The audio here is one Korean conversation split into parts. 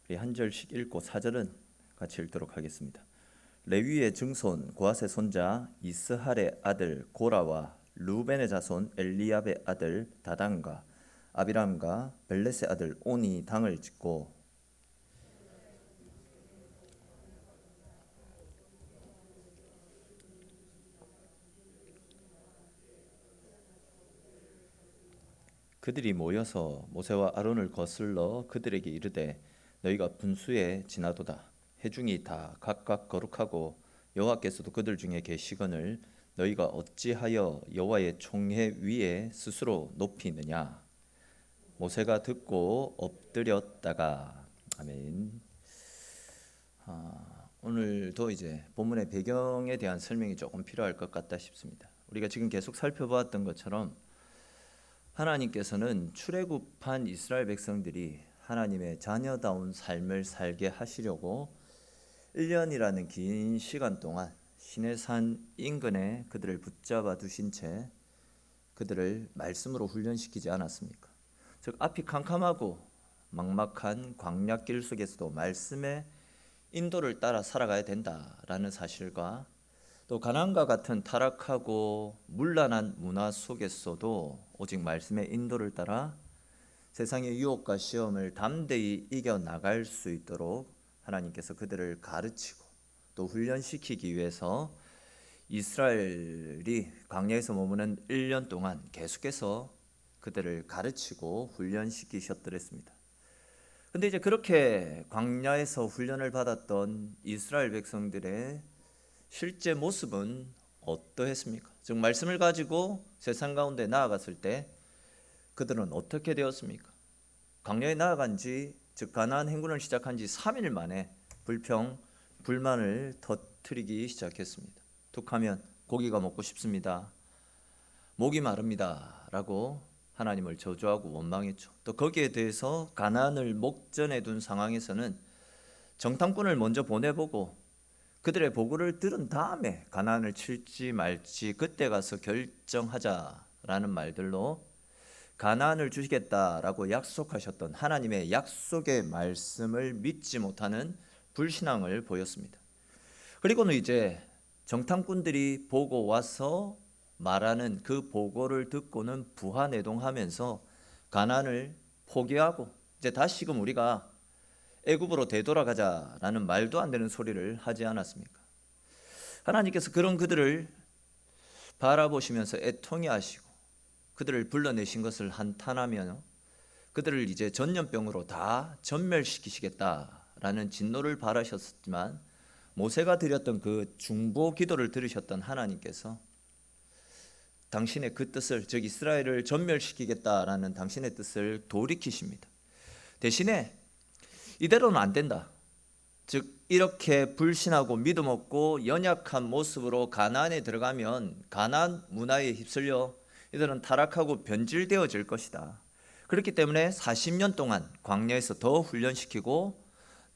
우리 한 절씩 읽고 4절은 같이 읽도록 하겠습니다. 레위의 증손 고핫의 손자 이스할의 아들 고라와 루벤의 자손 엘리압의 아들 다단과 아비람과 벨렛의 아들 온이 당을 짓고 그들이 모여서 모세와 아론을 거슬러 그들에게 이르되 너희가 분수에 지나도다. 회중이 다 각각 거룩하고 여호와께서도 그들 중에 계시거늘 너희가 어찌하여 여호와의 총회 위에 스스로 높이느냐. 모세가 듣고 엎드렸다가 아멘. 오늘도 이제 본문의 배경에 대한 설명이 조금 필요할 것 같다 싶습니다. 우리가 지금 계속 살펴보았던 것처럼 하나님께서는 출애굽한 이스라엘 백성들이 하나님의 자녀다운 삶을 살게 하시려고 1년이라는 긴 시간 동안 시내산 인근에 그들을 붙잡아 두신 채 그들을 말씀으로 훈련시키지 않았습니까? 즉 앞이 캄캄하고 막막한 광야길 속에서도 말씀의 인도를 따라 살아가야 된다라는 사실과 또 가나안과 같은 타락하고 문란한 문화 속에서도 오직 말씀의 인도를 따라 세상의 유혹과 시험을 담대히 이겨나갈 수 있도록 하나님께서 그들을 가르치고 또 훈련시키기 위해서 이스라엘이 광야에서 머무는 1년 동안 계속해서 그들을 가르치고 훈련시키셨더랬습니다. 근데 이제 그렇게 광야에서 훈련을 받았던 이스라엘 백성들의 실제 모습은 어떠했습니까? 즉 말씀을 가지고 세상 가운데 나아갔을 때 그들은 어떻게 되었습니까? 광야에 나아간 지, 즉 가나안 행군을 시작한 지 3일 만에 불만을 터뜨리기 시작했습니다. 툭하면 고기가 먹고 싶습니다. 목이 마릅니다. 라고 하나님을 저주하고 원망했죠. 또 거기에 대해서 가나안을 목전에 둔 상황에서는 정탐꾼을 먼저 보내보고 그들의 보고를 들은 다음에 가나안을 칠지 말지 그때 가서 결정하자라는 말들로 가나안을 주시겠다라고 약속하셨던 하나님의 약속의 말씀을 믿지 못하는 불신앙을 보였습니다. 그리고는 이제 정탐꾼들이 보고 와서 말하는 그 보고를 듣고는 부하내동하면서 가나안을 포기하고 이제 다시금 우리가 애굽으로 되돌아가자라는 말도 안 되는 소리를 하지 않았습니까? 하나님께서 그런 그들을 바라보시면서 애통해 하시고 그들을 불러내신 것을 한탄하며 그들을 이제 전염병으로 다 전멸시키시겠다라는 진노를 바라셨지만 모세가 드렸던 그 중보 기도를 들으셨던 하나님께서 당신의 그 뜻을, 즉 이스라엘을 전멸시키겠다라는 당신의 뜻을 돌이키십니다. 대신에 이대로는 안 된다. 즉 이렇게 불신하고 믿음 없고 연약한 모습으로 가나안에 들어가면 가나안 문화에 휩쓸려 이들은 타락하고 변질되어질 것이다. 그렇기 때문에 40년 동안 광야에서 더 훈련시키고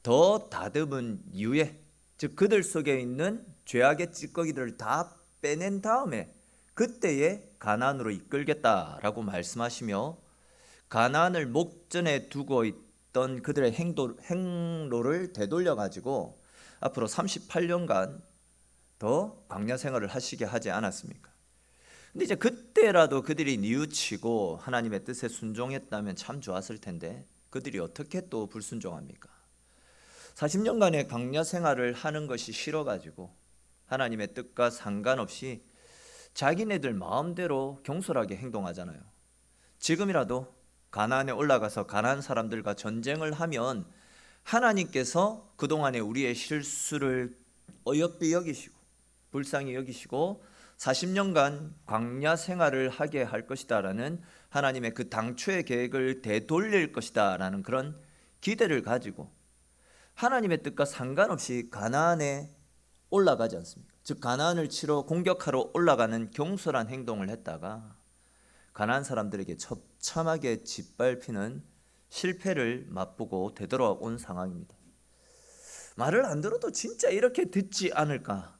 더 다듬은 이후에, 즉 그들 속에 있는 죄악의 찌꺼기들을 다 빼낸 다음에 그때에 가나안으로 이끌겠다라고 말씀하시며 가나안을 목전에 두고 있던 그들의 행로를 되돌려 가지고 앞으로 38년간 더 광야 생활을 하시게 하지 않았습니까? 근데 이제 그때라도 그들이 뉘우치고 하나님의 뜻에 순종했다면 참 좋았을 텐데 그들이 어떻게 또 불순종합니까? 40년간의 광야 생활을 하는 것이 싫어가지고 하나님의 뜻과 상관없이 자기네들 마음대로 경솔하게 행동하잖아요. 지금이라도 가나안에 올라가서 가나안 사람들과 전쟁을 하면 하나님께서 그동안의 우리의 실수를 어여삐 여기시고 불쌍히 여기시고 40년간 광야 생활을 하게 할 것이다 라는 하나님의 그 당초의 계획을 되돌릴 것이다 라는 그런 기대를 가지고 하나님의 뜻과 상관없이 가나안에 올라가지 않습니까? 즉 가나안을 치러 공격하러 올라가는 경솔한 행동을 했다가 가나안 사람들에게 처참하게 짓밟히는 실패를 맛보고 되돌아온 상황입니다. 말을 안 들어도 진짜 이렇게 듣지 않을까?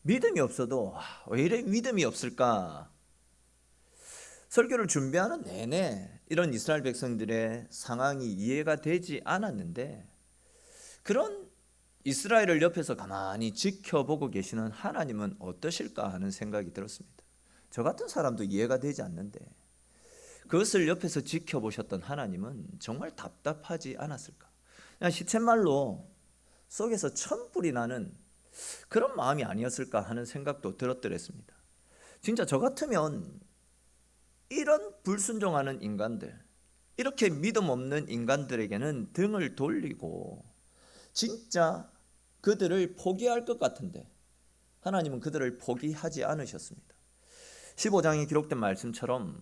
믿음이 없어도 왜 이래 믿음이 없을까? 설교를 준비하는 내내 이런 이스라엘 백성들의 상황이 이해가 되지 않았는데 그런 이스라엘을 옆에서 가만히 지켜보고 계시는 하나님은 어떠실까 하는 생각이 들었습니다. 저 같은 사람도 이해가 되지 않는데 그것을 옆에서 지켜보셨던 하나님은 정말 답답하지 않았을까? 그냥 시쳇말로 속에서 천불이 나는 그런 마음이 아니었을까 하는 생각도 들었더랬습니다. 진짜 저 같으면 이런 불순종하는 인간들, 이렇게 믿음 없는 인간들에게는 등을 돌리고 진짜 그들을 포기할 것 같은데 하나님은 그들을 포기하지 않으셨습니다. 15장에 기록된 말씀처럼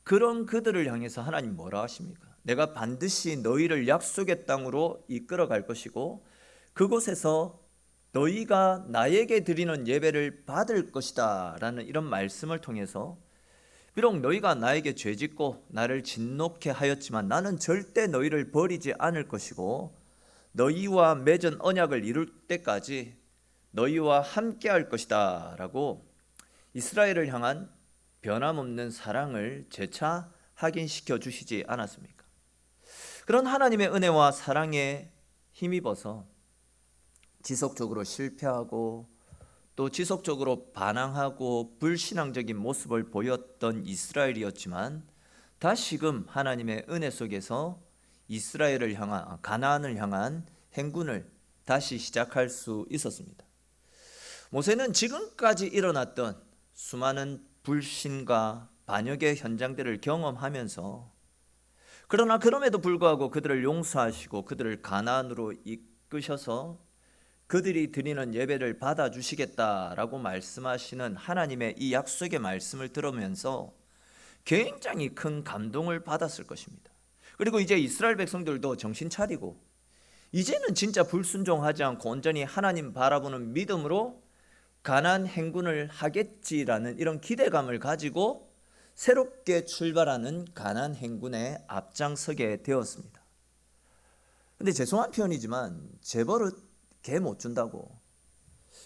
그런 그들을 향해서 하나님 뭐라 하십니까? 내가 반드시 너희를 약속의 땅으로 이끌어 갈 것이고 그곳에서 너희가 나에게 드리는 예배를 받을 것이다 라는 이런 말씀을 통해서 비록 너희가 나에게 죄짓고 나를 진노케 하였지만 나는 절대 너희를 버리지 않을 것이고 너희와 맺은 언약을 이룰 때까지 너희와 함께 할 것이다 라고 이스라엘을 향한 변함없는 사랑을 재차 확인시켜 주시지 않았습니까? 그런 하나님의 은혜와 사랑에 힘입어서 지속적으로 실패하고 또 지속적으로 반항하고 불신앙적인 모습을 보였던 이스라엘이었지만 다시금 하나님의 은혜 속에서 이스라엘을 향한 가나안을 향한 행군을 다시 시작할 수 있었습니다. 모세는 지금까지 일어났던 수많은 불신과 반역의 현장들을 경험하면서 그러나 그럼에도 불구하고 그들을 용서하시고 그들을 가나안으로 이끄셔서 그들이 드리는 예배를 받아주시겠다라고 말씀하시는 하나님의 이 약속의 말씀을 들으면서 굉장히 큰 감동을 받았을 것입니다. 그리고 이제 이스라엘 백성들도 정신 차리고 이제는 진짜 불순종하지 않고 온전히 하나님 바라보는 믿음으로 가나안 행군을 하겠지라는 이런 기대감을 가지고 새롭게 출발하는 가나안 행군에 앞장서게 되었습니다. 근데 죄송한 표현이지만 재벌은 개 못 준다고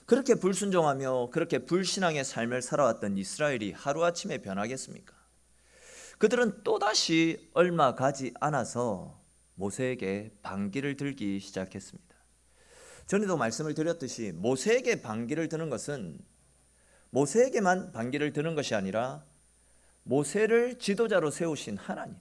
그렇게 불순종하며 그렇게 불신앙의 삶을 살아왔던 이스라엘이 하루아침에 변하겠습니까? 그들은 또다시 얼마 가지 않아서 모세에게 반기를 들기 시작했습니다. 전에도 말씀을 드렸듯이 모세에게 반기를 드는 것은 모세에게만 반기를 드는 것이 아니라 모세를 지도자로 세우신 하나님,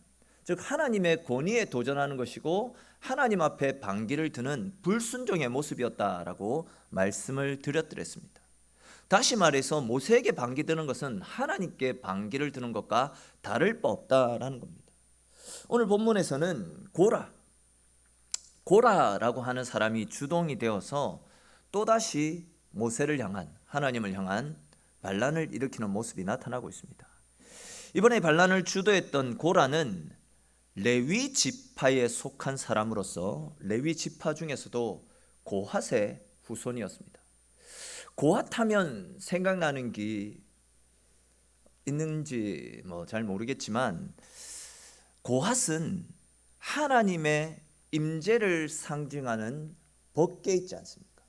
즉 하나님의 권위에 도전하는 것이고 하나님 앞에 반기를 드는 불순종의 모습이었다라고 말씀을 드렸더랬습니다. 다시 말해서 모세에게 반기 드는 것은 하나님께 반기를 드는 것과 다를 바 없다라는 겁니다. 오늘 본문에서는 고라라고 하는 사람이 주동이 되어서 또다시 모세를 향한 하나님을 향한 반란을 일으키는 모습이 나타나고 있습니다. 이번에 반란을 주도했던 고라는 레위 지파에 속한 사람으로서 레위 지파 중에서도 고핫의 후손이었습니다. 고핫하면 생각나는 게 있는지 잘 모르겠지만 고핫은 하나님의 임재를 상징하는 법궤 있지 않습니까?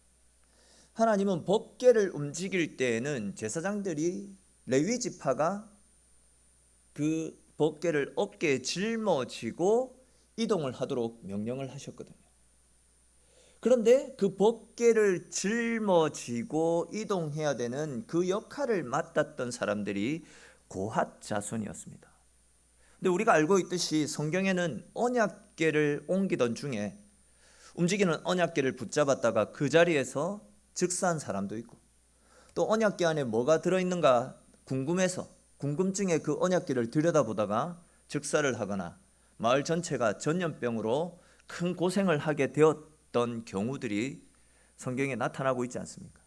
하나님은 법궤를 움직일 때에는 제사장들이 레위 지파가 그 법궤를 어깨에 짊어지고 이동을 하도록 명령을 하셨거든요. 그런데 그 법궤를 짊어지고 이동해야 되는 그 역할을 맡았던 사람들이 고핫 자손이었습니다. 근데 우리가 알고 있듯이 성경에는 언약궤를 옮기던 중에 움직이는 언약궤를 붙잡았다가 그 자리에서 즉사한 사람도 있고 또 언약궤 안에 뭐가 들어있는가 궁금해서 궁금증에 그 언약궤를 들여다보다가 즉사를 하거나 마을 전체가 전염병으로 큰 고생을 하게 되었던 경우들이 성경에 나타나고 있지 않습니까?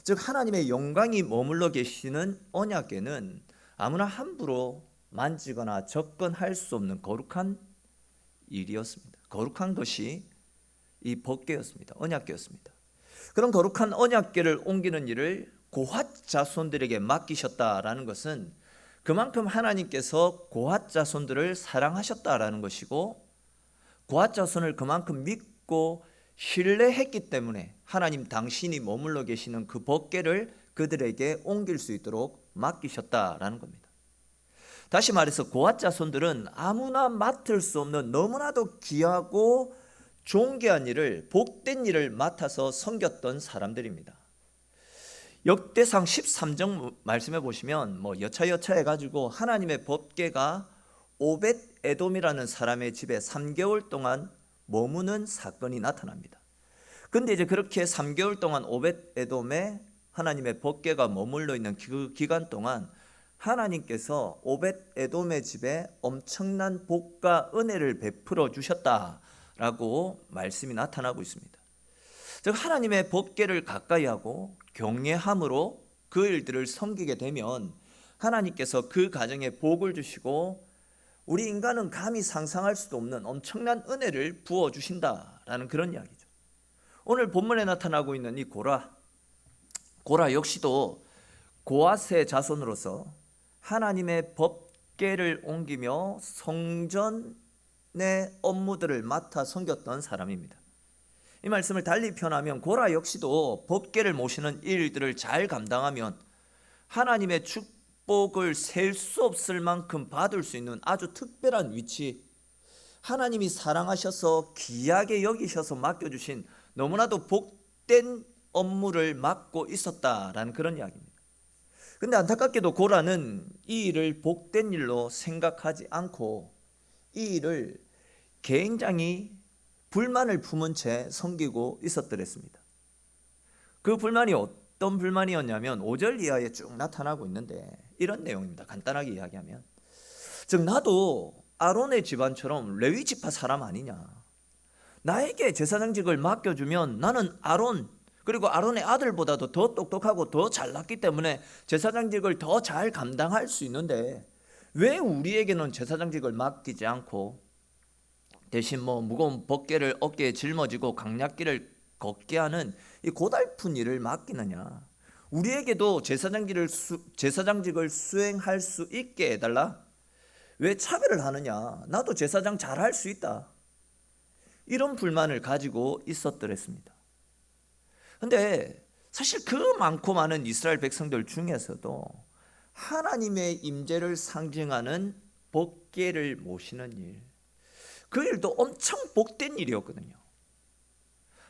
즉 하나님의 영광이 머물러 계시는 언약궤는 아무나 함부로 만지거나 접근할 수 없는 거룩한 일이었습니다. 거룩한 것이 이 법궤였습니다. 언약궤였습니다. 그런 거룩한 언약궤를 옮기는 일을 고핫 자손들에게 맡기셨다라는 것은 그만큼 하나님께서 고핫 자손들을 사랑하셨다라는 것이고 고핫 자손을 그만큼 믿고 신뢰했기 때문에 하나님 당신이 머물러 계시는 그 법궤를 그들에게 옮길 수 있도록 맡기셨다라는 겁니다. 다시 말해서 고핫 자손들은 아무나 맡을 수 없는 너무나도 귀하고 존귀한 일을, 복된 일을 맡아서 섬겼던 사람들입니다. 역대상 13장 말씀해 보시면 여차여차 해가지고 하나님의 법궤가 오벳 에돔이라는 사람의 집에 3개월 동안 머무는 사건이 나타납니다. 근데 이제 그렇게 3개월 동안 오벳 에돔에 하나님의 법궤가 머물러 있는 그 기간 동안 하나님께서 오벳 에돔의 집에 엄청난 복과 은혜를 베풀어 주셨다라고 말씀이 나타나고 있습니다. 즉 하나님의 법궤를 가까이 하고 경외함으로 그 일들을 섬기게 되면 하나님께서 그 가정에 복을 주시고 우리 인간은 감히 상상할 수도 없는 엄청난 은혜를 부어주신다라는 그런 이야기죠. 오늘 본문에 나타나고 있는 이 고라 역시도 고앗의 자손으로서 하나님의 법궤를 옮기며 성전의 업무들을 맡아 섬겼던 사람입니다. 이 말씀을 달리 표현하면 고라 역시도 법궤를 모시는 일들을 잘 감당하면 하나님의 축복을 셀 수 없을 만큼 받을 수 있는 아주 특별한 위치, 하나님이 사랑하셔서 귀하게 여기셔서 맡겨주신 너무나도 복된 업무를 맡고 있었다라는 그런 이야기입니다. 근데 안타깝게도 고라는 이 일을 복된 일로 생각하지 않고 이 일을 굉장히 불만을 품은 채 섬기고 있었더랬습니다. 그 불만이 어떤 불만이었냐면 5절 이하에 쭉 나타나고 있는데 이런 내용입니다. 간단하게 이야기하면, 즉 나도 아론의 집안처럼 레위 지파 사람 아니냐, 나에게 제사장직을 맡겨주면 나는 아론 그리고 아론의 아들보다도 더 똑똑하고 더 잘났기 때문에 제사장직을 더 잘 감당할 수 있는데 왜 우리에게는 제사장직을 맡기지 않고 대신 무거운 법궤를 어깨에 짊어지고 강약길을 걷게 하는 이 고달픈 일을 맡기느냐, 우리에게도 제사장직을 수행할 수 있게 해달라, 왜 차별을 하느냐, 나도 제사장 잘할 수 있다, 이런 불만을 가지고 있었더랬습니다. 근데 사실 그 많고 많은 이스라엘 백성들 중에서도 하나님의 임재를 상징하는 법궤를 모시는 일, 그 일도 엄청 복된 일이었거든요.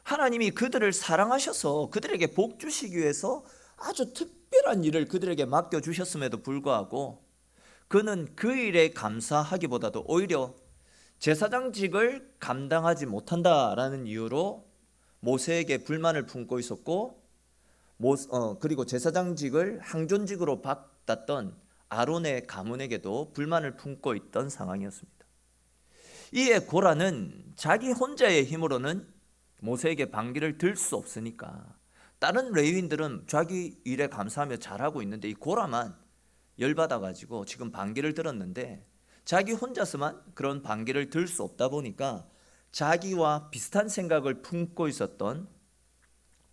하나님이 그들을 사랑하셔서 그들에게 복 주시기 위해서 아주 특별한 일을 그들에게 맡겨주셨음에도 불구하고 그는 그 일에 감사하기보다도 오히려 제사장직을 감당하지 못한다라는 이유로 모세에게 불만을 품고 있었고, 그리고 제사장직을 항존직으로 바꿨던 아론의 가문에게도 불만을 품고 있던 상황이었습니다. 이에 고라는 자기 혼자의 힘으로는 모세에게 반기를 들 수 없으니까 다른 레위인들은 자기 일에 감사하며 잘하고 있는데 이 고라만 열받아가지고 지금 반기를 들었는데 자기 혼자서만 그런 반기를 들 수 없다 보니까 자기와 비슷한 생각을 품고 있었던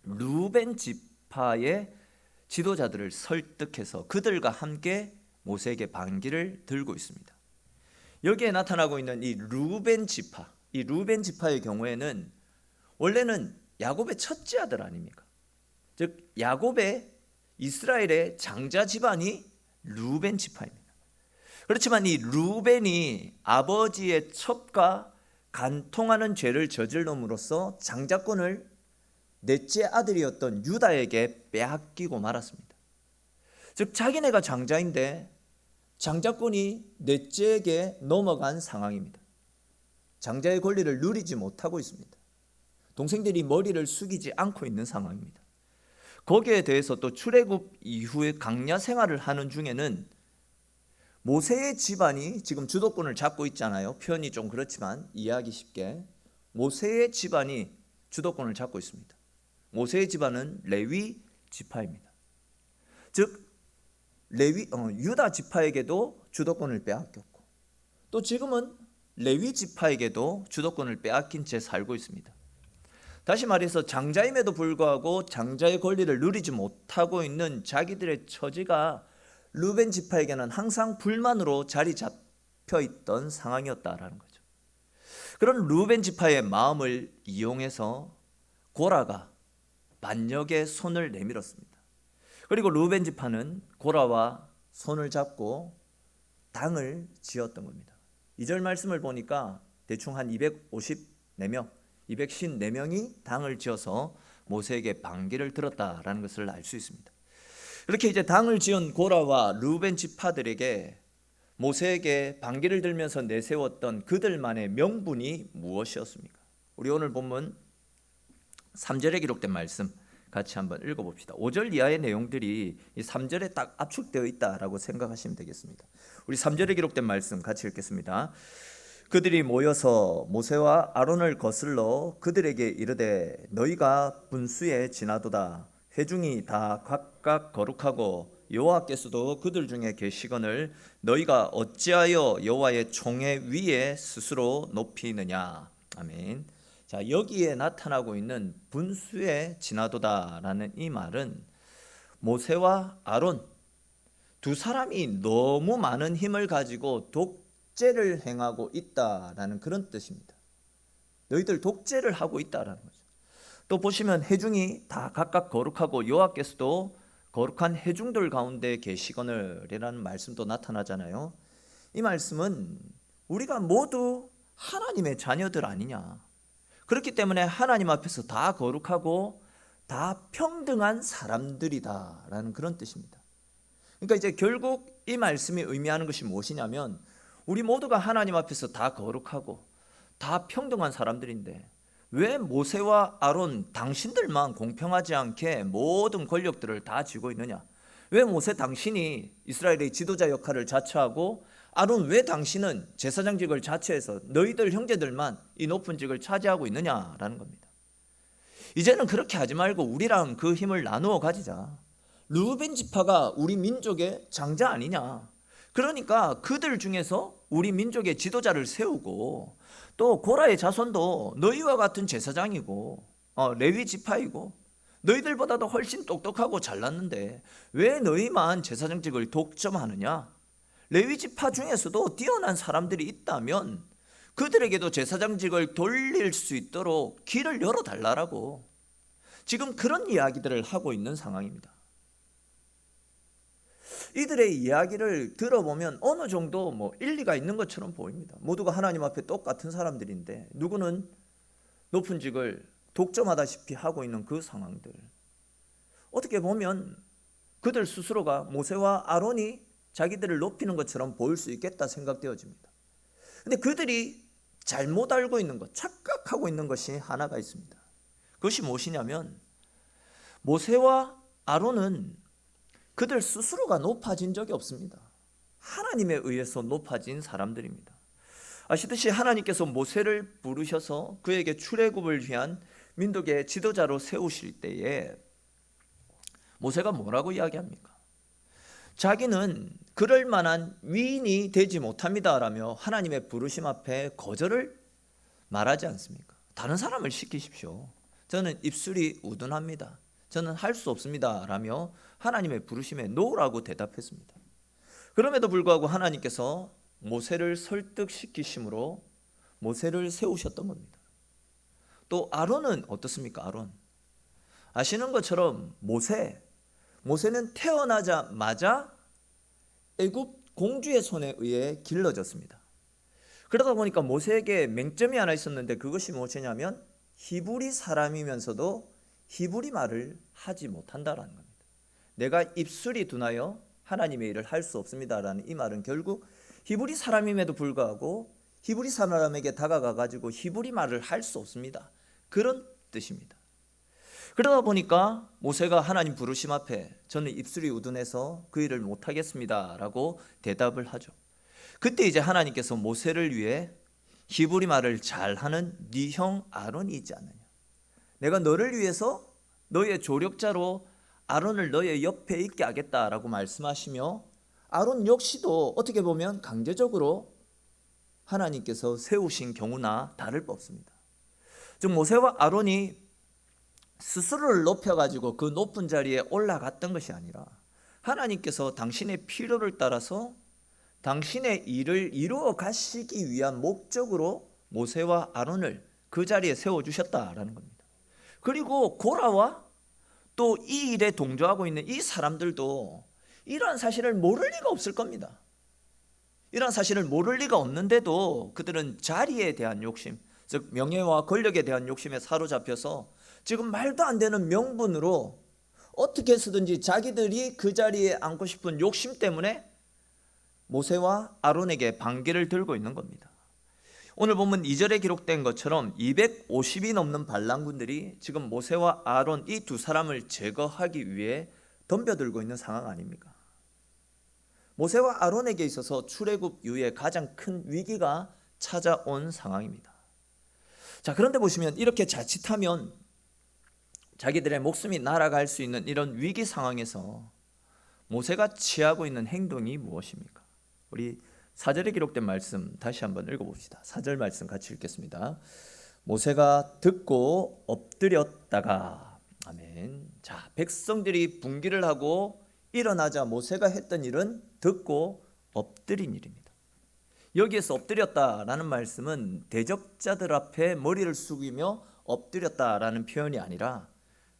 루벤 지파의 지도자들을 설득해서 그들과 함께 모세에게 반기를 들고 있습니다. 여기에 나타나고 있는 이 루벤 지파의 경우에는 원래는 야곱의 첫째 아들 아닙니까? 즉 야곱의 이스라엘의 장자 집안이 루벤 지파입니다. 그렇지만 이 루벤이 아버지의 첩과 간통하는 죄를 저질럼으로써 장자권을 넷째 아들이었던 유다에게 빼앗기고 말았습니다. 즉 자기네가 장자인데 장자권이 넷째에게 넘어간 상황입니다. 장자의 권리를 누리지 못하고 있습니다. 동생들이 머리를 숙이지 않고 있는 상황입니다. 거기에 대해서 또 출애굽 이후에 광야 생활을 하는 중에는 모세의 집안이 지금 주도권을 잡고 있잖아요. 표현이 좀 그렇지만 이해하기 쉽게 모세의 집안이 주도권을 잡고 있습니다. 모세의 집안은 레위 지파입니다. 즉 유다 지파에게도 주도권을 빼앗겼고 또 지금은 레위 지파에게도 주도권을 빼앗긴 채 살고 있습니다. 다시 말해서 장자임에도 불구하고 장자의 권리를 누리지 못하고 있는 자기들의 처지가 루벤 지파에게는 항상 불만으로 자리 잡혀 있던 상황이었다라는 거죠. 그런 루벤 지파의 마음을 이용해서 고라가 반역의 손을 내밀었습니다. 그리고 루벤 지파는 고라와 손을 잡고 당을 지었던 겁니다. 2절 말씀을 보니까 대충 한 254명, 254명이 당을 지어서 모세에게 반기를 들었다라는 것을 알 수 있습니다. 이렇게 이제 당을 지은 고라와 르우벤 지파들에게 모세에게 반기를 들면서 내세웠던 그들만의 명분이 무엇이었습니까? 우리 오늘 본문 3절에 기록된 말씀 같이 한번 읽어봅시다. 5절 이하의 내용들이 이 3절에 딱 압축되어 있다라고 생각하시면 되겠습니다. 우리 3절에 기록된 말씀 같이 읽겠습니다. 그들이 모여서 모세와 아론을 거슬러 그들에게 이르되 너희가 분수에 지나도다. 회중이 다 각각 거룩하고 여호와께서도 그들 중에 계시거늘 너희가 어찌하여 여호와의 총회 위에 스스로 높이느냐. 아멘. 자, 여기에 나타나고 있는 분수에 지나도다라는 이 말은 모세와 아론 두 사람이 너무 많은 힘을 가지고 독재를 행하고 있다라는 그런 뜻입니다. 너희들 독재를 하고 있다라는 거죠. 또 보시면 회중이 다 각각 거룩하고 여호와께서도 거룩한 회중들 가운데 계시거늘이라는 말씀도 나타나잖아요. 이 말씀은 우리가 모두 하나님의 자녀들 아니냐. 그렇기 때문에 하나님 앞에서 다 거룩하고 다 평등한 사람들이다라는 그런 뜻입니다. 그러니까 이제 결국 이 말씀이 의미하는 것이 무엇이냐면 우리 모두가 하나님 앞에서 다 거룩하고 다 평등한 사람들인데 왜 모세와 아론 당신들만 공평하지 않게 모든 권력들을 다 쥐고 있느냐? 왜 모세 당신이 이스라엘의 지도자 역할을 자처하고 아론 왜 당신은 제사장직을 자처해서 너희들 형제들만 이 높은 직을 차지하고 있느냐라는 겁니다. 이제는 그렇게 하지 말고 우리랑 그 힘을 나누어 가지자. 르우벤 지파가 우리 민족의 장자 아니냐. 그러니까 그들 중에서 우리 민족의 지도자를 세우고 또 고라의 자손도 너희와 같은 제사장이고 레위 지파이고 너희들보다도 훨씬 똑똑하고 잘났는데 왜 너희만 제사장직을 독점하느냐. 레위 지파 중에서도 뛰어난 사람들이 있다면 그들에게도 제사장직을 돌릴 수 있도록 길을 열어달라고 지금 그런 이야기들을 하고 있는 상황입니다. 이들의 이야기를 들어보면 어느 정도 일리가 있는 것처럼 보입니다. 모두가 하나님 앞에 똑같은 사람들인데 누구는 높은 직을 독점하다시피 하고 있는 그 상황들. 어떻게 보면 그들 스스로가 모세와 아론이 자기들을 높이는 것처럼 보일 수 있겠다 생각되어집니다. 근데 그들이 잘못 알고 있는 것, 착각하고 있는 것이 하나가 있습니다. 그것이 무엇이냐면 모세와 아론은 그들 스스로가 높아진 적이 없습니다. 하나님에 의해서 높아진 사람들입니다. 아시듯이 하나님께서 모세를 부르셔서 그에게 출애굽을 위한 민족의 지도자로 세우실 때에 모세가 뭐라고 이야기합니까? 자기는 그럴 만한 위인이 되지 못합니다라며 하나님의 부르심 앞에 거절을 말하지 않습니까? 다른 사람을 시키십시오. 저는 입술이 우둔합니다. 저는 할 수 없습니다 라며 하나님의 부르심에 노라고 대답했습니다. 그럼에도 불구하고 하나님께서 모세를 설득시키심으로 모세를 세우셨던 겁니다. 또 아론은 어떻습니까? 아론 아시는 것처럼 모세는 태어나자마자 애굽 공주의 손에 의해 길러졌습니다. 그러다 보니까 모세에게 맹점이 하나 있었는데 그것이 무엇이냐면 히브리 사람이면서도 히브리 말을 하지 못한다라는 겁니다. 내가 입술이 둔하여 하나님의 일을 할 수 없습니다라는 이 말은 결국 히브리 사람임에도 불구하고 히브리 사람에게 다가가 가지고 히브리 말을 할 수 없습니다. 그런 뜻입니다. 그러다 보니까 모세가 하나님 부르심 앞에 저는 입술이 우둔해서 그 일을 못하겠습니다 라고 대답을 하죠. 그때 이제 하나님께서 모세를 위해 히브리 말을 잘하는 네 형 아론이 있지 않느냐. 내가 너를 위해서 너의 조력자로 아론을 너의 옆에 있게 하겠다라고 말씀하시며 아론 역시도 어떻게 보면 강제적으로 하나님께서 세우신 경우나 다를 바 없습니다. 즉 모세와 아론이 스스로를 높여가지고 그 높은 자리에 올라갔던 것이 아니라 하나님께서 당신의 필요를 따라서 당신의 일을 이루어 가시기 위한 목적으로 모세와 아론을 그 자리에 세워주셨다라는 겁니다. 그리고 고라와 또 이 일에 동조하고 있는 이 사람들도 이러한 사실을 모를 리가 없을 겁니다. 이러한 사실을 모를 리가 없는데도 그들은 자리에 대한 욕심, 즉 명예와 권력에 대한 욕심에 사로잡혀서 지금 말도 안 되는 명분으로 어떻게 해서든지 자기들이 그 자리에 앉고 싶은 욕심 때문에 모세와 아론에게 반기를 들고 있는 겁니다. 오늘 보면 2절에 기록된 것처럼 250이 넘는 반란군들이 지금 모세와 아론 이 두 사람을 제거하기 위해 덤벼들고 있는 상황 아닙니까? 모세와 아론에게 있어서 출애굽 이후에 가장 큰 위기가 찾아온 상황입니다. 자, 그런데 보시면 이렇게 자칫하면 자기들의 목숨이 날아갈 수 있는 이런 위기 상황에서 모세가 취하고 있는 행동이 무엇입니까? 우리 4절에 기록된 말씀 다시 한번 읽어봅시다. 4절 말씀 같이 읽겠습니다. 모세가 듣고 엎드렸다가, 아멘. 자, 백성들이 분기를 하고 일어나자 모세가 했던 일은 듣고 엎드린 일입니다. 여기에서 엎드렸다라는 말씀은 대적자들 앞에 머리를 숙이며 엎드렸다라는 표현이 아니라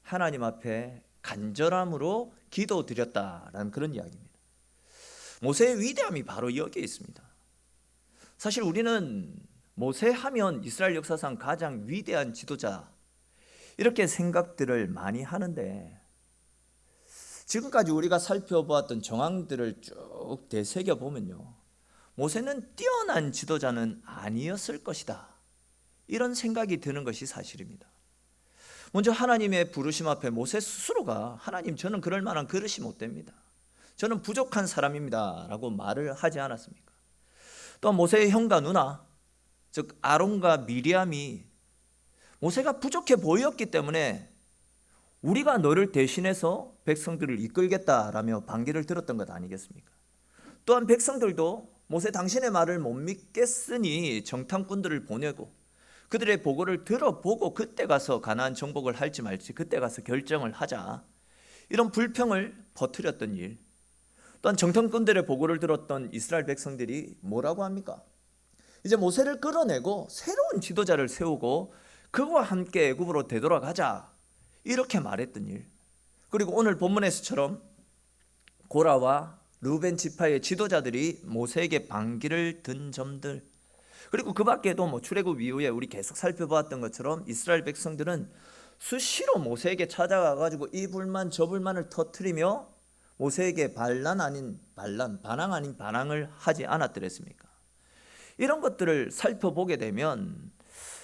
하나님 앞에 간절함으로 기도드렸다라는 그런 이야기입니다. 모세의 위대함이 바로 여기에 있습니다. 사실 우리는 모세 하면 이스라엘 역사상 가장 위대한 지도자 이렇게 생각들을 많이 하는데 지금까지 우리가 살펴보았던 정황들을 쭉 되새겨 보면요, 모세는 뛰어난 지도자는 아니었을 것이다, 이런 생각이 드는 것이 사실입니다. 먼저 하나님의 부르심 앞에 모세 스스로가 하나님, 저는 그럴 만한 그릇이 못 됩니다, 저는 부족한 사람입니다 라고 말을 하지 않았습니까? 또 모세의 형과 누나, 즉 아론과 미리암이 모세가 부족해 보였기 때문에 우리가 너를 대신해서 백성들을 이끌겠다라며 반기를 들었던 것 아니겠습니까? 또한 백성들도 모세 당신의 말을 못 믿겠으니 정탐꾼들을 보내고 그들의 보고를 들어보고 그때 가서 가나안 정복을 할지 말지 그때 가서 결정을 하자, 이런 불평을 퍼뜨렸던 일. 또한 정탐꾼들의 보고를 들었던 이스라엘 백성들이 뭐라고 합니까? 이제 모세를 끌어내고 새로운 지도자를 세우고 그와 함께 애굽으로 되돌아가자, 이렇게 말했던 일. 그리고 오늘 본문에서처럼 고라와 르우벤 지파의 지도자들이 모세에게 반기를 든 점들, 그리고 그 밖에도 출애굽 이후에 우리 계속 살펴보았던 것처럼 이스라엘 백성들은 수시로 모세에게 찾아가 가지고 이 불만 저 불만을 터뜨리며 모세에게 반항 아닌 반항을 하지 않았더랬습니까? 이런 것들을 살펴보게 되면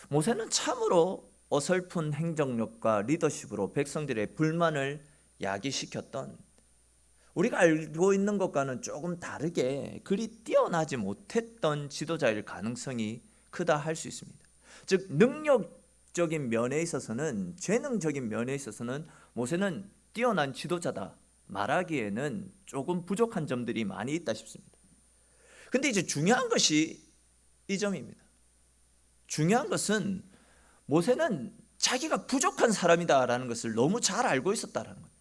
모세는 참으로 어설픈 행정력과 리더십으로 백성들의 불만을 야기시켰던, 우리가 알고 있는 것과는 조금 다르게 그리 뛰어나지 못했던 지도자일 가능성이 크다 할 수 있습니다. 즉 능력적인 면에 있어서는, 재능적인 면에 있어서는 모세는 뛰어난 지도자다 말하기에는 조금 부족한 점들이 많이 있다 싶습니다. 근데 이제 중요한 것이 이 점입니다. 중요한 것은 모세는 자기가 부족한 사람이다라는 것을 너무 잘 알고 있었다라는 겁니다.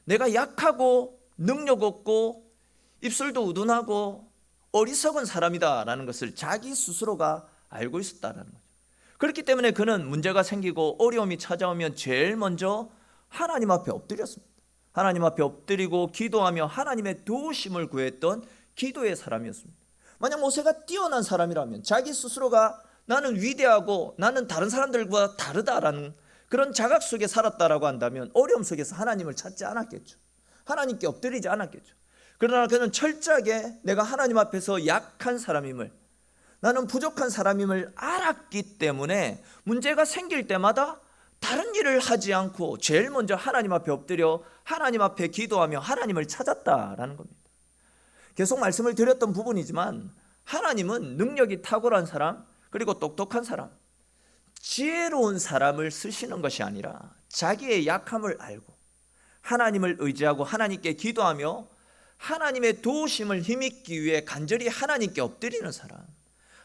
내가 약하고 능력 없고 입술도 우둔하고 어리석은 사람이다라는 것을 자기 스스로가 알고 있었다라는 거죠. 그렇기 때문에 그는 문제가 생기고 어려움이 찾아오면 제일 먼저 하나님 앞에 엎드렸습니다. 하나님 앞에 엎드리고 기도하며 하나님의 도우심을 구했던 기도의 사람이었습니다. 만약 모세가 뛰어난 사람이라면 자기 스스로가 나는 위대하고 나는 다른 사람들과 다르다라는 그런 자각 속에 살았다라고 한다면 어려움 속에서 하나님을 찾지 않았겠죠. 하나님께 엎드리지 않았겠죠. 그러나 그는 철저하게 내가 하나님 앞에서 약한 사람임을, 나는 부족한 사람임을 알았기 때문에 문제가 생길 때마다 다른 일을 하지 않고 제일 먼저 하나님 앞에 엎드려 하나님 앞에 기도하며 하나님을 찾았다라는 겁니다. 계속 말씀을 드렸던 부분이지만 하나님은 능력이 탁월한 사람, 그리고 똑똑한 사람, 지혜로운 사람을 쓰시는 것이 아니라 자기의 약함을 알고 하나님을 의지하고 하나님께 기도하며 하나님의 도우심을 힘입기 위해 간절히 하나님께 엎드리는 사람,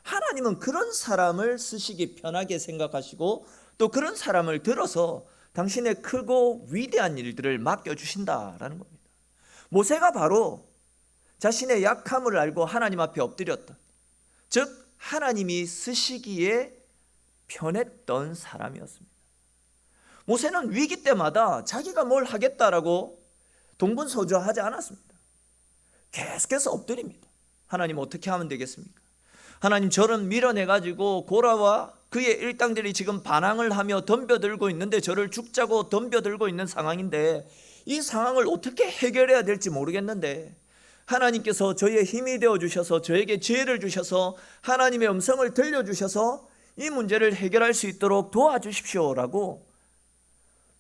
하나님은 그런 사람을 쓰시기 편하게 생각하시고 또 그런 사람을 들어서 당신의 크고 위대한 일들을 맡겨주신다라는 겁니다. 모세가 바로 자신의 약함을 알고 하나님 앞에 엎드렸던, 즉 하나님이 쓰시기에 편했던 사람이었습니다. 모세는 위기 때마다 자기가 뭘 하겠다라고 동분서주하지 않았습니다. 계속해서 엎드립니다. 하나님 어떻게 하면 되겠습니까? 하나님 저를 밀어내가지고 고라와 그의 일당들이 지금 반항을 하며 덤벼들고 있는데 저를 죽자고 덤벼들고 있는 상황인데 이 상황을 어떻게 해결해야 될지 모르겠는데 하나님께서 저의 힘이 되어주셔서 저에게 지혜를 주셔서 하나님의 음성을 들려주셔서 이 문제를 해결할 수 있도록 도와주십시오라고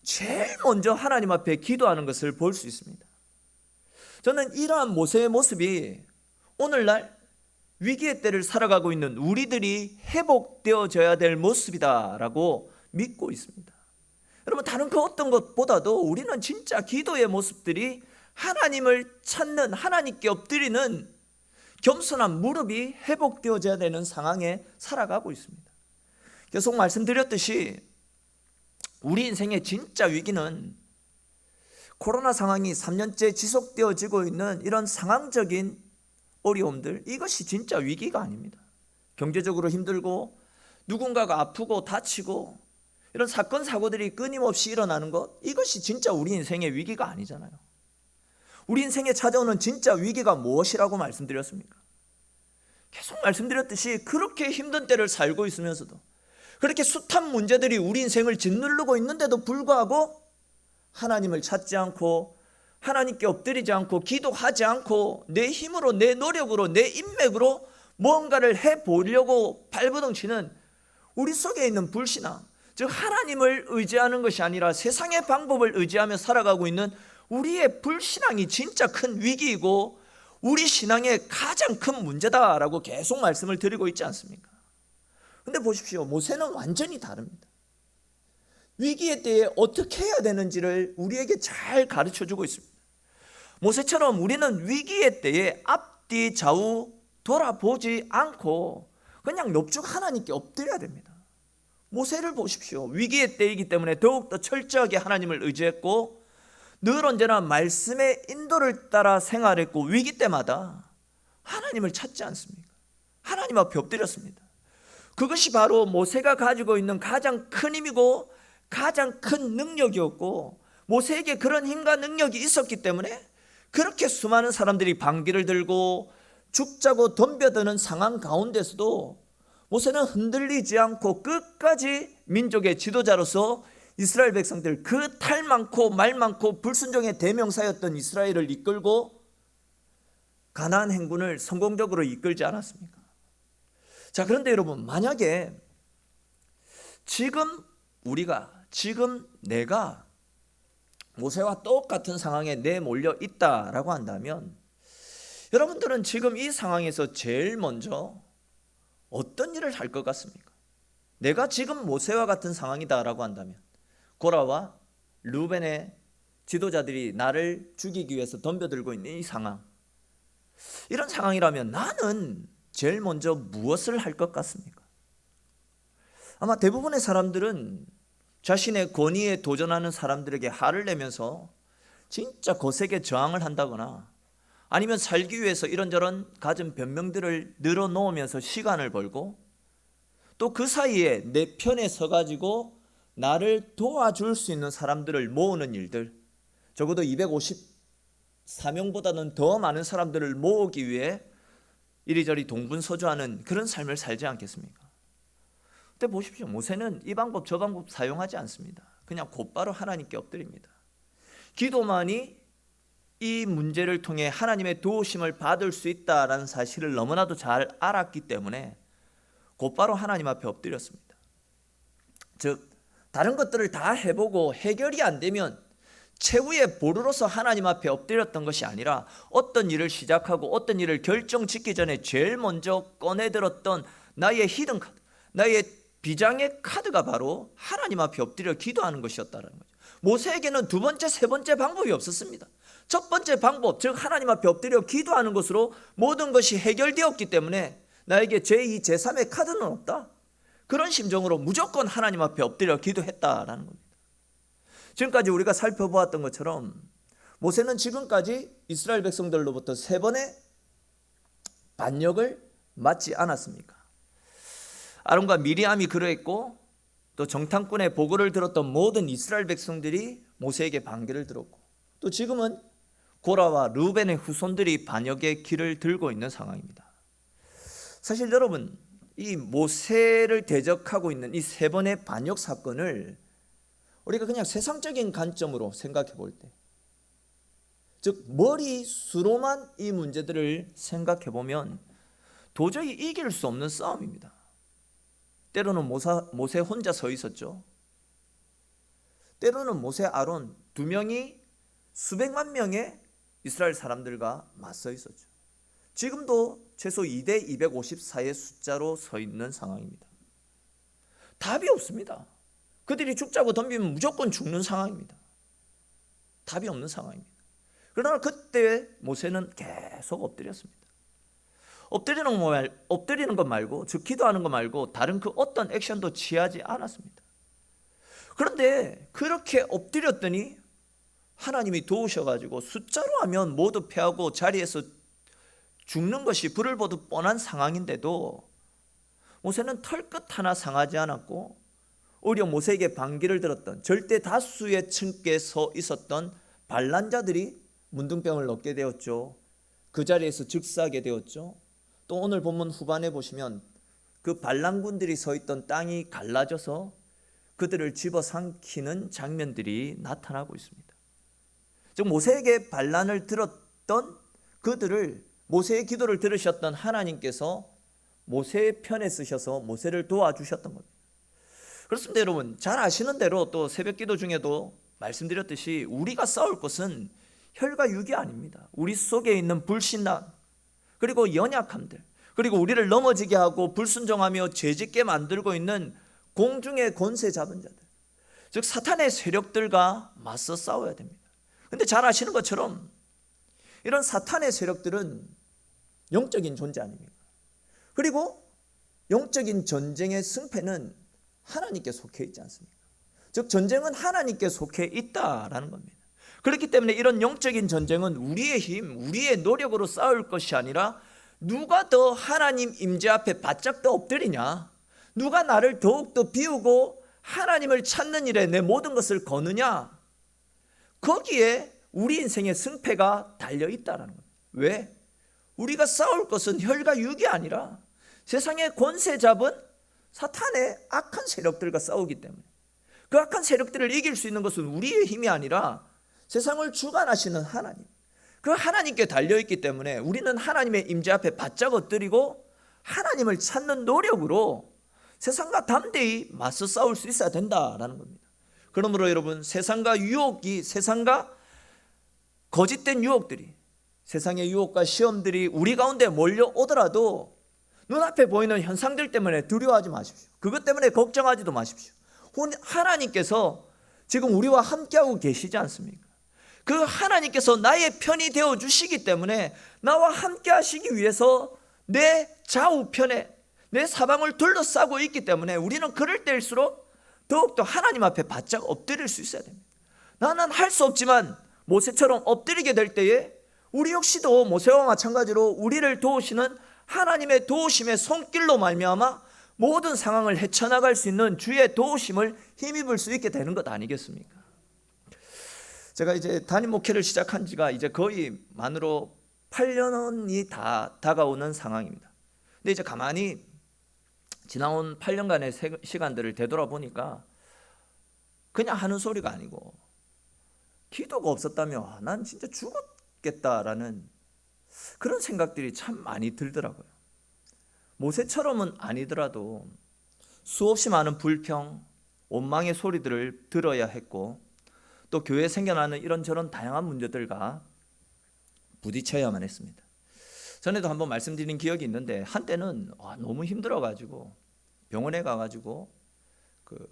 제일 먼저 하나님 앞에 기도하는 것을 볼 수 있습니다. 저는 이러한 모세의 모습이 오늘날 위기의 때를 살아가고 있는 우리들이 회복되어져야 될 모습이다라고 믿고 있습니다. 여러분, 다른 그 어떤 것보다도 우리는 진짜 기도의 모습들이 하나님을 찾는, 하나님께 엎드리는 겸손한 무릎이 회복되어져야 되는 상황에 살아가고 있습니다. 계속 말씀드렸듯이 우리 인생의 진짜 위기는 코로나 상황이 3년째 지속되어지고 있는 이런 상황적인 어려움들, 이것이 진짜 위기가 아닙니다. 경제적으로 힘들고 누군가가 아프고 다치고 이런 사건 사고들이 끊임없이 일어나는 것, 이것이 진짜 우리 인생의 위기가 아니잖아요. 우리 인생에 찾아오는 진짜 위기가 무엇이라고 말씀드렸습니까? 계속 말씀드렸듯이 그렇게 힘든 때를 살고 있으면서도 그렇게 숱한 문제들이 우리 인생을 짓누르고 있는데도 불구하고 하나님을 찾지 않고 하나님께 엎드리지 않고 기도하지 않고 내 힘으로 내 노력으로 내 인맥으로 무언가를 해보려고 발버둥치는 우리 속에 있는 불신앙, 즉 하나님을 의지하는 것이 아니라 세상의 방법을 의지하며 살아가고 있는 우리의 불신앙이 진짜 큰 위기이고 우리 신앙의 가장 큰 문제다라고 계속 말씀을 드리고 있지 않습니까? 근데 보십시오, 모세는 완전히 다릅니다. 위기의 때에 어떻게 해야 되는지를 우리에게 잘 가르쳐주고 있습니다. 모세처럼 우리는 위기의 때에 앞뒤 좌우 돌아보지 않고 그냥 넙죽 하나님께 엎드려야 됩니다. 모세를 보십시오. 위기의 때이기 때문에 더욱더 철저하게 하나님을 의지했고 늘 언제나 말씀의 인도를 따라 생활했고 위기 때마다 하나님을 찾지 않습니까? 하나님 앞에 엎드렸습니다. 그것이 바로 모세가 가지고 있는 가장 큰 힘이고 가장 큰 능력이었고 모세에게 그런 힘과 능력이 있었기 때문에 그렇게 수많은 사람들이 방귀를 들고 죽자고 덤벼드는 상황 가운데서도 모세는 흔들리지 않고 끝까지 민족의 지도자로서 이스라엘 백성들, 그 탈 많고 말 많고 불순종의 대명사였던 이스라엘을 이끌고 가나안 행군을 성공적으로 이끌지 않았습니까? 자, 그런데 여러분, 만약에 지금 내가 모세와 똑같은 상황에 내몰려 있다라고 한다면 여러분들은 지금 이 상황에서 제일 먼저 어떤 일을 할 것 같습니까? 내가 지금 모세와 같은 상황이다라고 한다면 고라와 루벤의 지도자들이 나를 죽이기 위해서 덤벼들고 있는 이 상황, 이런 상황이라면 나는 제일 먼저 무엇을 할 것 같습니까? 아마 대부분의 사람들은 자신의 권위에 도전하는 사람들에게 화를 내면서 진짜 거세게 저항을 한다거나 아니면 살기 위해서 이런저런 갖은 변명들을 늘어놓으면서 시간을 벌고 또 그 사이에 내 편에 서가지고 나를 도와줄 수 있는 사람들을 모으는 일들, 적어도 254명보다는 더 많은 사람들을 모으기 위해 이리저리 동분서주하는 그런 삶을 살지 않겠습니까? 근데 보십시오, 모세는 이 방법 저 방법 사용하지 않습니다. 그냥 곧바로 하나님께 엎드립니다. 기도만이 이 문제를 통해 하나님의 도우심을 받을 수 있다라는 사실을 너무나도 잘 알았기 때문에 곧바로 하나님 앞에 엎드렸습니다. 즉 다른 것들을 다 해보고 해결이 안 되면 최후의 보루로서 하나님 앞에 엎드렸던 것이 아니라 어떤 일을 시작하고 어떤 일을 결정짓기 전에 제일 먼저 꺼내들었던 나의 히든 카드, 나의 비장의 카드가 바로 하나님 앞에 엎드려 기도하는 것이었다는 거죠. 모세에게는 두 번째, 세 번째 방법이 없었습니다. 첫 번째 방법, 즉 하나님 앞에 엎드려 기도하는 것으로 모든 것이 해결되었기 때문에 나에게 제2, 제3의 카드는 없다. 그런 심정으로 무조건 하나님 앞에 엎드려 기도했다라는 겁니다. 지금까지 우리가 살펴보았던 것처럼 모세는 지금까지 이스라엘 백성들로부터 3번의 반역을 맞지 않았습니까? 아론과 미리암이 그러했고 또 정탐꾼의 보고를 들었던 모든 이스라엘 백성들이 모세에게 반기를 들었고 또 지금은 고라와 르벤의 후손들이 반역의 길을 들고 있는 상황입니다. 사실 여러분, 이 모세를 대적하고 있는 이 세 번의 반역 사건을 우리가 그냥 세상적인 관점으로 생각해 볼 때, 즉 머리수로만 이 문제들을 생각해 보면 도저히 이길 수 없는 싸움입니다. 때로는 모세 혼자 서 있었죠. 때로는 모세, 아론 두 명이 수백만 명의 이스라엘 사람들과 맞서 있었죠. 지금도 최소 2대 254의 숫자로 서 있는 상황입니다. 답이 없습니다. 그들이 죽자고 덤비면 무조건 죽는 상황입니다. 답이 없는 상황입니다. 그러나 그때 모세는 계속 엎드렸습니다. 엎드리는 것 말고, 즉 기도하는 것 말고 다른 그 어떤 액션도 취하지 않았습니다. 그런데 그렇게 엎드렸더니 하나님이 도우셔가지고 숫자로 하면 모두 패하고 자리에서 죽는 것이 불을 보듯 뻔한 상황인데도 모세는 털끝 하나 상하지 않았고, 오히려 모세에게 반기를 들었던 절대 다수의 층께 서 있었던 반란자들이 문둥병을 얻게 되었죠. 그 자리에서 즉사하게 되었죠. 또 오늘 본문 후반에 보시면 그 반란군들이 서 있던 땅이 갈라져서 그들을 집어삼키는 장면들이 나타나고 있습니다. 즉 모세에게 반란을 들었던 그들을, 모세의 기도를 들으셨던 하나님께서 모세의 편에 쓰셔서 모세를 도와주셨던 겁니다. 그렇습니다. 여러분, 잘 아시는 대로 또 새벽 기도 중에도 말씀드렸듯이 우리가 싸울 것은 혈과 육이 아닙니다. 우리 속에 있는 불신앙, 그리고 연약함들, 그리고 우리를 넘어지게 하고 불순종하며 죄짓게 만들고 있는 공중의 권세 잡은 자들, 즉 사탄의 세력들과 맞서 싸워야 됩니다. 그런데 잘 아시는 것처럼 이런 사탄의 세력들은 영적인 존재 아닙니까? 그리고 영적인 전쟁의 승패는 하나님께 속해 있지 않습니까? 즉 전쟁은 하나님께 속해 있다라는 겁니다. 그렇기 때문에 이런 영적인 전쟁은 우리의 힘, 우리의 노력으로 싸울 것이 아니라 누가 더 하나님 임재 앞에 바짝 더 엎드리냐, 누가 나를 더욱더 비우고 하나님을 찾는 일에 내 모든 것을 거느냐, 거기에 우리 인생의 승패가 달려있다는 겁니다. 왜? 우리가 싸울 것은 혈과 육이 아니라 세상의 권세 잡은 사탄의 악한 세력들과 싸우기 때문에, 그 악한 세력들을 이길 수 있는 것은 우리의 힘이 아니라 세상을 주관하시는 하나님, 그 하나님께 달려있기 때문에 우리는 하나님의 임재 앞에 바짝 엎드리고 하나님을 찾는 노력으로 세상과 담대히 맞서 싸울 수 있어야 된다라는 겁니다. 그러므로 여러분, 세상과 유혹이, 세상과 거짓된 유혹들이, 세상의 유혹과 시험들이 우리 가운데 몰려오더라도 눈앞에 보이는 현상들 때문에 두려워하지 마십시오. 그것 때문에 걱정하지도 마십시오. 하나님께서 지금 우리와 함께하고 계시지 않습니까? 그 하나님께서 나의 편이 되어 주시기 때문에 나와 함께 하시기 위해서 내 좌우편에 내 사방을 둘러싸고 있기 때문에 우리는 그럴 때일수록 더욱더 하나님 앞에 바짝 엎드릴 수 있어야 됩니다. 나는 할 수 없지만 모세처럼 엎드리게 될 때에 우리 역시도 모세와 마찬가지로 우리를 도우시는 하나님의 도우심의 손길로 말미암아 모든 상황을 헤쳐나갈 수 있는 주의 도우심을 힘입을 수 있게 되는 것 아니겠습니까? 제가 이제 담임 목회를 시작한 지가 이제 거의 만으로 8년이 다 다가오는 상황입니다. 근데 이제 가만히 지나온 8년간의 시간들을 되돌아보니까 그냥 하는 소리가 아니고, 기도가 없었다면 난 진짜 죽었겠다라는 그런 생각들이 참 많이 들더라고요. 모세처럼은 아니더라도 수없이 많은 불평, 원망의 소리들을 들어야 했고, 또 교회에 생겨나는 이런저런 다양한 문제들과 부딪혀야만 했습니다. 전에도 한번 말씀드린 기억이 있는데, 한때는 너무 힘들어가지고 병원에 가가지고 그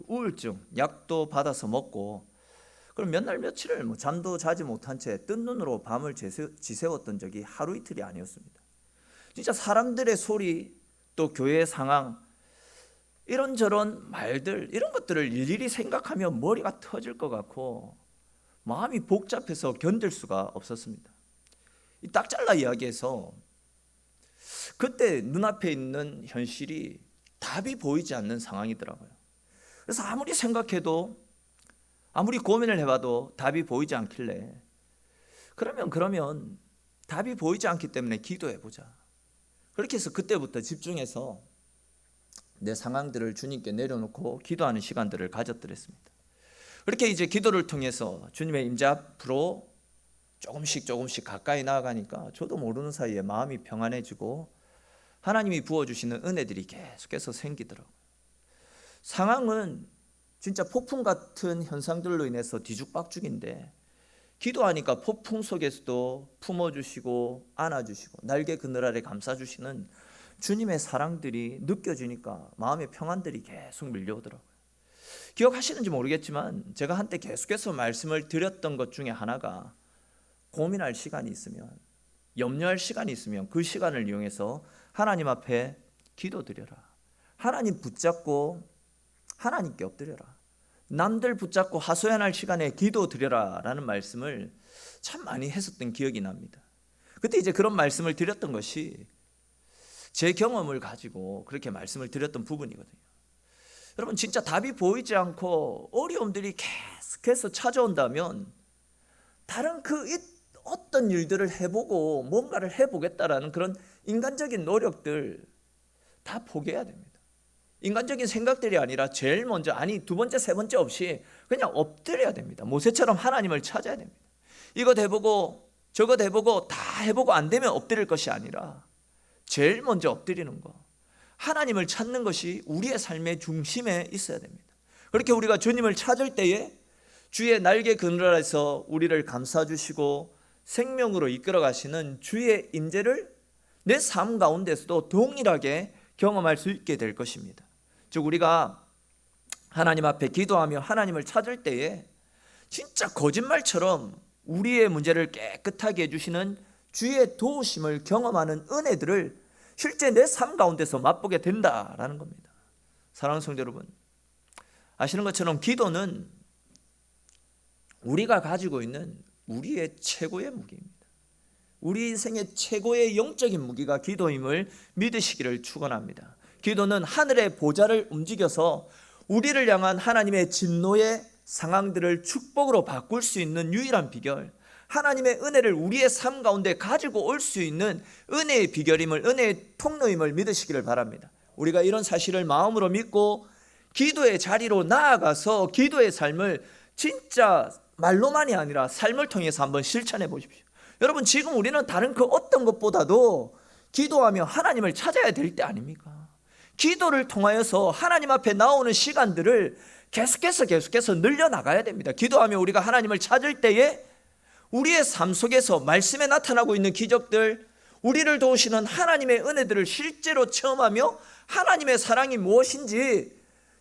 우울증 약도 받아서 먹고, 그럼 몇 날 며칠을 잠도 자지 못한 채 뜬 눈으로 밤을 지새웠던 적이 하루 이틀이 아니었습니다. 진짜 사람들의 소리, 또 교회의 상황, 이런저런 말들, 이런 것들을 일일이 생각하면 머리가 터질 것 같고 마음이 복잡해서 견딜 수가 없었습니다. 딱 잘라 이야기해서 그때 눈앞에 있는 현실이 답이 보이지 않는 상황이더라고요. 그래서 아무리 생각해도, 아무리 고민을 해봐도 답이 보이지 않길래, 그러면 답이 보이지 않기 때문에 기도해보자. 그렇게 해서 그때부터 집중해서 내 상황들을 주님께 내려놓고 기도하는 시간들을 가졌더랬습니다. 그렇게 이제 기도를 통해서 주님의 임재 앞으로 조금씩 가까이 나아가니까 저도 모르는 사이에 마음이 평안해지고 하나님이 부어주시는 은혜들이 계속해서 생기더라고요. 상황은 진짜 폭풍 같은 현상들로 인해서 뒤죽박죽인데 기도하니까 폭풍 속에서도 품어주시고 안아주시고 날개 그늘 아래 감싸주시는 주님의 사랑들이 느껴지니까 마음의 평안들이 계속 밀려오더라고요. 기억하시는지 모르겠지만 제가 한때 계속해서 말씀을 드렸던 것 중에 하나가 고민할 시간이 있으면, 염려할 시간이 있으면 그 시간을 이용해서 하나님 앞에 기도드려라. 하나님 붙잡고 하나님께 엎드려라. 남들 붙잡고 하소연할 시간에 기도드려라 라는 말씀을 참 많이 했었던 기억이 납니다. 그때 이제 그런 말씀을 드렸던 것이 제 경험을 가지고 그렇게 말씀을 드렸던 부분이거든요. 여러분, 진짜 답이 보이지 않고 어려움들이 계속해서 찾아온다면 다른 어떤 일들을 해보고 뭔가를 해보겠다라는 그런 인간적인 노력들 다 포기해야 됩니다. 인간적인 생각들이 아니라 제일 먼저, 아니 두 번째 세 번째 없이 그냥 엎드려야 됩니다. 모세처럼 하나님을 찾아야 됩니다. 이거 해보고 저거 해보고 다 해보고 안 되면 엎드릴 것이 아니라 제일 먼저 엎드리는 거, 하나님을 찾는 것이 우리의 삶의 중심에 있어야 됩니다. 그렇게 우리가 주님을 찾을 때에 주의 날개 그늘 아래서 우리를 감싸주시고 생명으로 이끌어 가시는 주의 임재를 내 삶 가운데서도 동일하게 경험할 수 있게 될 것입니다. 즉 우리가 하나님 앞에 기도하며 하나님을 찾을 때에 진짜 거짓말처럼 우리의 문제를 깨끗하게 해주시는 주의 도우심을 경험하는 은혜들을 실제 내 삶 가운데서 맛보게 된다라는 겁니다. 사랑하는 성도 여러분, 아시는 것처럼 기도는 우리가 가지고 있는 우리의 최고의 무기입니다. 우리 인생의 최고의 영적인 무기가 기도임을 믿으시기를 축원합니다. 기도는 하늘의 보좌를 움직여서 우리를 향한 하나님의 진노의 상황들을 축복으로 바꿀 수 있는 유일한 비결, 하나님의 은혜를 우리의 삶 가운데 가지고 올 수 있는 은혜의 비결임을, 은혜의 통로임을 믿으시기를 바랍니다. 우리가 이런 사실을 마음으로 믿고 기도의 자리로 나아가서 기도의 삶을 진짜 말로만이 아니라 삶을 통해서 한번 실천해 보십시오. 여러분, 지금 우리는 다른 그 어떤 것보다도 기도하며 하나님을 찾아야 될 때 아닙니까? 기도를 통하여서 하나님 앞에 나오는 시간들을 계속해서 늘려나가야 됩니다. 기도하며 우리가 하나님을 찾을 때에 우리의 삶 속에서 말씀에 나타나고 있는 기적들, 우리를 도우시는 하나님의 은혜들을 실제로 체험하며 하나님의 사랑이 무엇인지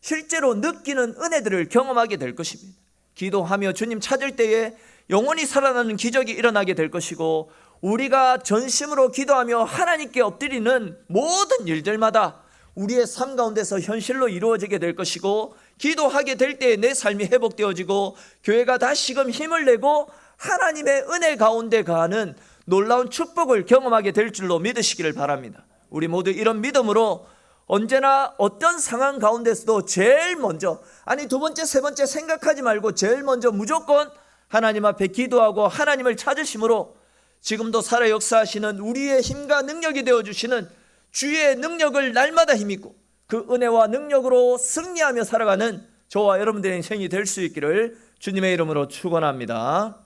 실제로 느끼는 은혜들을 경험하게 될 것입니다. 기도하며 주님 찾을 때에 영원히 살아나는 기적이 일어나게 될 것이고, 우리가 전심으로 기도하며 하나님께 엎드리는 모든 일들마다 우리의 삶 가운데서 현실로 이루어지게 될 것이고, 기도하게 될 때에 내 삶이 회복되어지고 교회가 다시금 힘을 내고 하나님의 은혜 가운데 가는 놀라운 축복을 경험하게 될 줄로 믿으시기를 바랍니다. 우리 모두 이런 믿음으로 언제나 어떤 상황 가운데서도 제일 먼저, 아니 두 번째 세 번째 생각하지 말고 제일 먼저 무조건 하나님 앞에 기도하고 하나님을 찾으심으로 지금도 살아 역사하시는 우리의 힘과 능력이 되어주시는 주의 능력을 날마다 힘입고 그 은혜와 능력으로 승리하며 살아가는 저와 여러분들의 인생이 될 수 있기를 주님의 이름으로 축원합니다.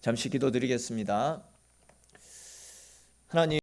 잠시 기도드리겠습니다. 하나님,